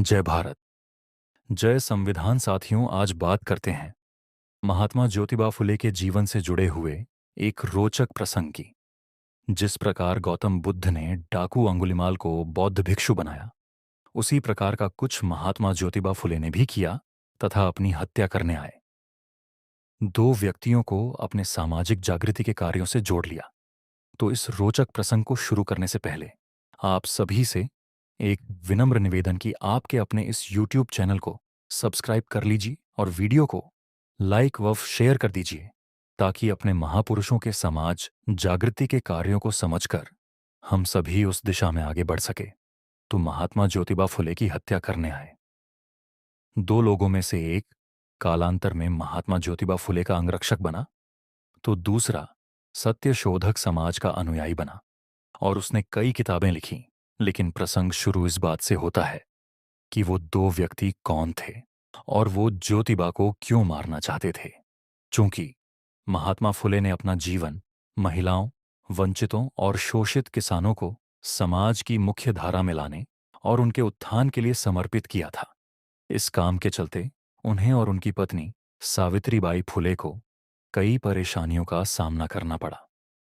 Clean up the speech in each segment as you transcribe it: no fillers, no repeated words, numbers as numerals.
जय भारत। जय संविधान। साथियों, आज बात करते हैं महात्मा ज्योतिबा फुले के जीवन से जुड़े हुए एक रोचक प्रसंग की। जिस प्रकार गौतम बुद्ध ने डाकू अंगुलिमाल को बौद्ध भिक्षु बनाया, उसी प्रकार का कुछ महात्मा ज्योतिबा फुले ने भी किया तथा अपनी हत्या करने आए। दो व्यक्तियों को अपने सामाजिक जागृति के कार्यों से जोड़ लिया। तो इस रोचक प्रसंग को शुरू करने से पहले आप सभी से एक विनम्र निवेदन कि आपके अपने इस YouTube चैनल को सब्सक्राइब कर लीजिए और वीडियो को लाइक व शेयर कर दीजिए, ताकि अपने महापुरुषों के समाज जागृति के कार्यों को समझकर हम सभी उस दिशा में आगे बढ़ सके। तो महात्मा ज्योतिबा फुले की हत्या करने आए। दो लोगों में से एक कालांतर में महात्मा ज्योतिबा फुले का अंगरक्षक बना, तो दूसरा सत्यशोधक समाज का अनुयायी बना और उसने कई किताबें लिखी। लेकिन प्रसंग शुरू इस बात से होता है कि वो दो व्यक्ति कौन थे और वो ज्योतिबा को क्यों मारना चाहते थे। चूंकि महात्मा फुले ने अपना जीवन महिलाओं, वंचितों और शोषित किसानों को समाज की मुख्य धारा में लाने और उनके उत्थान के लिए समर्पित किया था। इस काम के चलते उन्हें और उनकी पत्नी सावित्रीबाई फुले को कई परेशानियों का सामना करना पड़ा।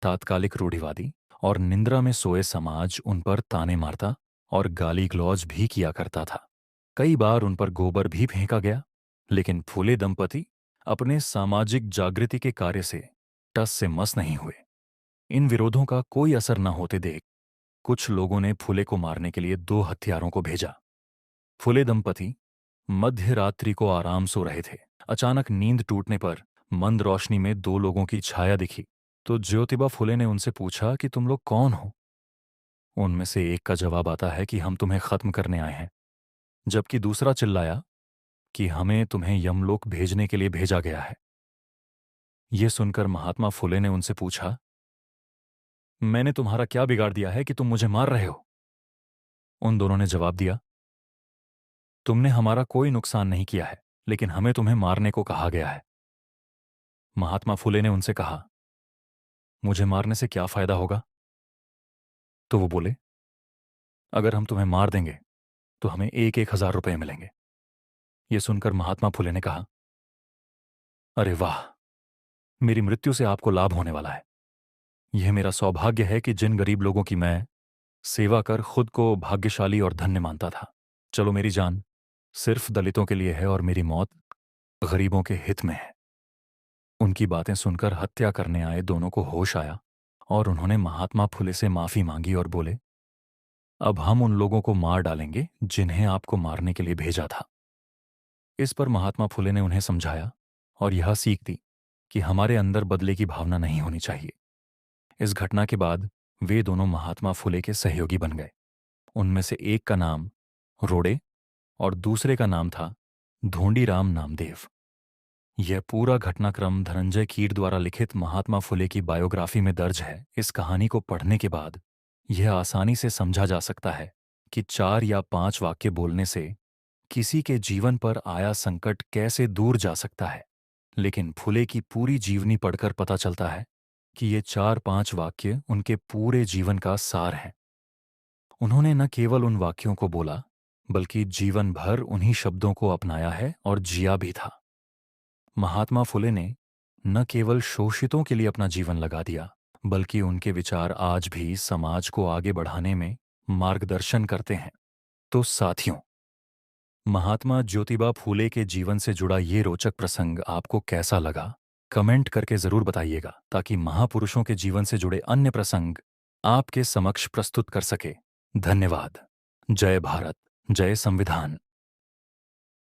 तात्कालिक रूढ़िवादी और निंद्रा में सोए समाज उन पर ताने मारता और गाली गलौज भी किया करता था। कई बार उन पर गोबर भी फेंका गया, लेकिन फुले दंपति अपने सामाजिक जागृति के कार्य से टस से मस नहीं हुए। इन विरोधों का कोई असर न होते देख कुछ लोगों ने फुले को मारने के लिए दो हत्यारों को भेजा। फुले दंपति मध्य रात्रि को आराम सो रहे थे। अचानक नींद टूटने पर मंद रोशनी में दो लोगों की छाया दिखी। तो ज्योतिबा फुले ने उनसे पूछा कि तुम लोग कौन हो। उनमें से एक का जवाब आता है कि हम तुम्हें खत्म करने आए हैं, जबकि दूसरा चिल्लाया कि हमें तुम्हें यमलोक भेजने के लिए भेजा गया है। यह सुनकर महात्मा फुले ने उनसे पूछा, मैंने तुम्हारा क्या बिगाड़ दिया है कि तुम मुझे मार रहे हो? उन दोनों ने जवाब दिया, तुमने हमारा कोई नुकसान नहीं किया है, लेकिन हमें तुम्हें मारने को कहा गया है। महात्मा फुले ने उनसे कहा, मुझे मारने से क्या फायदा होगा? तो वो बोले, अगर हम तुम्हें मार देंगे तो हमें 1,000 रुपये मिलेंगे। यह सुनकर महात्मा फुले ने कहा, अरे वाह, मेरी मृत्यु से आपको लाभ होने वाला है। यह मेरा सौभाग्य है कि जिन गरीब लोगों की मैं सेवा कर खुद को भाग्यशाली और धन्य मानता था। चलो, मेरी जान सिर्फ दलितों के लिए है और मेरी मौत गरीबों के हित में है। उनकी बातें सुनकर हत्या करने आए दोनों को होश आया और उन्होंने महात्मा फुले से माफी मांगी और बोले, अब हम उन लोगों को मार डालेंगे जिन्हें आपको मारने के लिए भेजा था। इस पर महात्मा फुले ने उन्हें समझाया और यह सीख दी कि हमारे अंदर बदले की भावना नहीं होनी चाहिए। इस घटना के बाद वे दोनों महात्मा फुले के सहयोगी बन गए। उनमें से एक का नाम रोड़े और दूसरे का नाम था धोंडीराम नामदेव। यह पूरा घटनाक्रम धनंजय कीर द्वारा लिखित महात्मा फुले की बायोग्राफी में दर्ज है। इस कहानी को पढ़ने के बाद यह आसानी से समझा जा सकता है कि 4 या 5 वाक्य बोलने से किसी के जीवन पर आया संकट कैसे दूर जा सकता है। लेकिन फुले की पूरी जीवनी पढ़कर पता चलता है कि ये 4-5 वाक्य उनके पूरे जीवन का सार हैं। उन्होंने न केवल उन वाक्यों को बोला, बल्कि जीवन भर उन्हीं शब्दों को अपनाया है और जिया भी था। महात्मा फुले ने न केवल शोषितों के लिए अपना जीवन लगा दिया, बल्कि उनके विचार आज भी समाज को आगे बढ़ाने में मार्गदर्शन करते हैं। तो साथियों, महात्मा ज्योतिबा फूले के जीवन से जुड़ा ये रोचक प्रसंग आपको कैसा लगा? कमेंट करके जरूर बताइएगा, ताकि महापुरुषों के जीवन से जुड़े अन्य प्रसंग आपके समक्ष प्रस्तुत कर सके। धन्यवाद। जय भारत, जय संविधान।